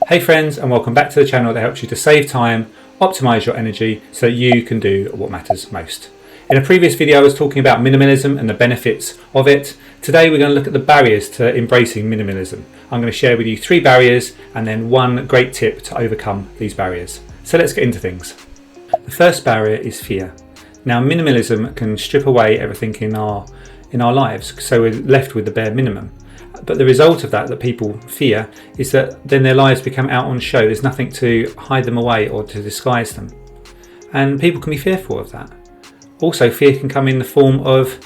Hey friends, and welcome back to the channel that helps you to save time, optimize your energy so that you can do what matters most. In a previous video I was talking about minimalism and the benefits of it. Today we're going to look at the barriers to embracing minimalism. I'm going to share with you 3 barriers and then one great tip to overcome these barriers. So let's get into things. The first barrier is fear. Now minimalism can strip away everything in our lives, so we're left with the bare minimum. But the result of that people fear is that then their lives become out on show. There's nothing to hide them away or to disguise them. And people can be fearful of that. Also, fear can come in the form of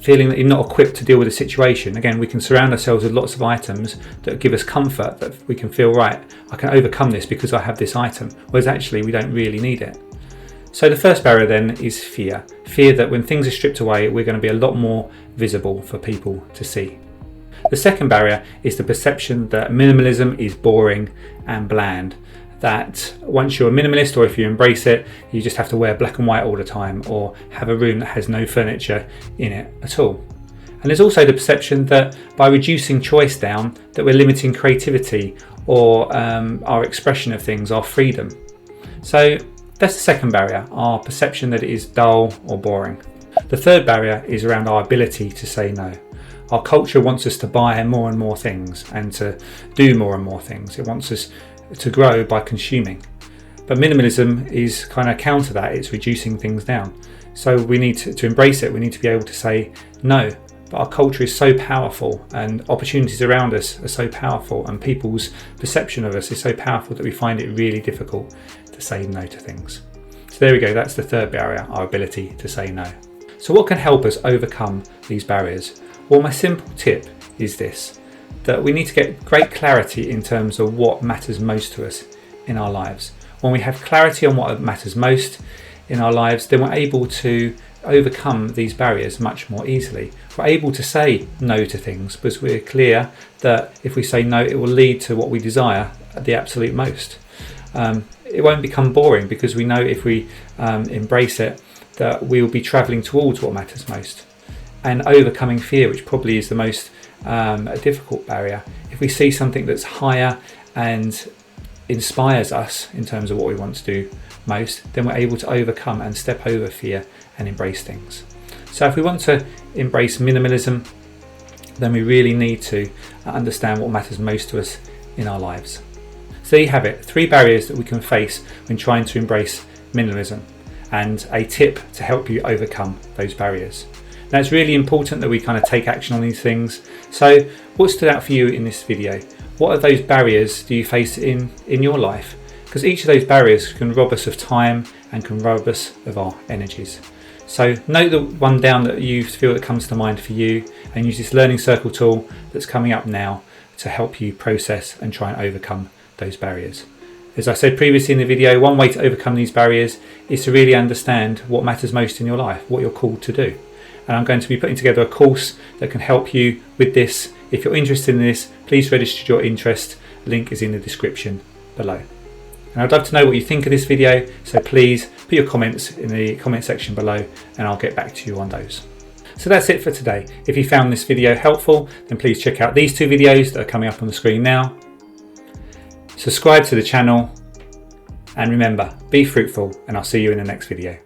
feeling that you're not equipped to deal with a situation. Again, we can surround ourselves with lots of items that give us comfort, that we can feel, right, I can overcome this because I have this item, whereas actually we don't really need it. So the first barrier then is fear. Fear that when things are stripped away, we're going to be a lot more visible for people to see. The second barrier is the perception that minimalism is boring and bland. That once you're a minimalist, or if you embrace it, you just have to wear black and white all the time or have a room that has no furniture in it at all. And there's also the perception that by reducing choice down, that we're limiting creativity or our expression of things, our freedom. So that's the second barrier, our perception that it is dull or boring. The third barrier is around our ability to say no. Our culture wants us to buy more and more things and to do more and more things. It wants us to grow by consuming. But minimalism is kind of counter that. It's reducing things down. So we need to embrace it. We need to be able to say no. But our culture is so powerful and opportunities around us are so powerful and people's perception of us is so powerful that we find it really difficult to say no to things. So there we go. That's the third barrier, our ability to say no. So what can help us overcome these barriers? Well, my simple tip is this, that we need to get great clarity in terms of what matters most to us in our lives. When we have clarity on what matters most in our lives, then we're able to overcome these barriers much more easily. We're able to say no to things because we're clear that if we say no, it will lead to what we desire at the absolute most. It won't become boring because we know if we embrace it, that we will be travelling towards what matters most. And overcoming fear, which probably is the most difficult barrier. If we see something that's higher and inspires us in terms of what we want to do most, then we're able to overcome and step over fear and embrace things. So if we want to embrace minimalism, then we really need to understand what matters most to us in our lives. So there you have it, 3 barriers that we can face when trying to embrace minimalism, and a tip to help you overcome those barriers. Now it's really important that we kind of take action on these things. So what stood out for you in this video? What are those barriers do you face in your life? Because each of those barriers can rob us of time and can rob us of our energies. So note the one down that you feel that comes to mind for you and use this learning circle tool that's coming up now to help you process and try and overcome those barriers. As I said previously in the video, one way to overcome these barriers is to really understand what matters most in your life, what you're called to do. And I'm going to be putting together a course that can help you with this. If you're interested in this, please register your interest. Link is in the description below. And I'd love to know what you think of this video, so please put your comments in the comment section below and I'll get back to you on those. So that's it for today. If you found this video helpful, then please check out these 2 videos that are coming up on the screen now. Subscribe to the channel and remember, be fruitful, and I'll see you in the next video.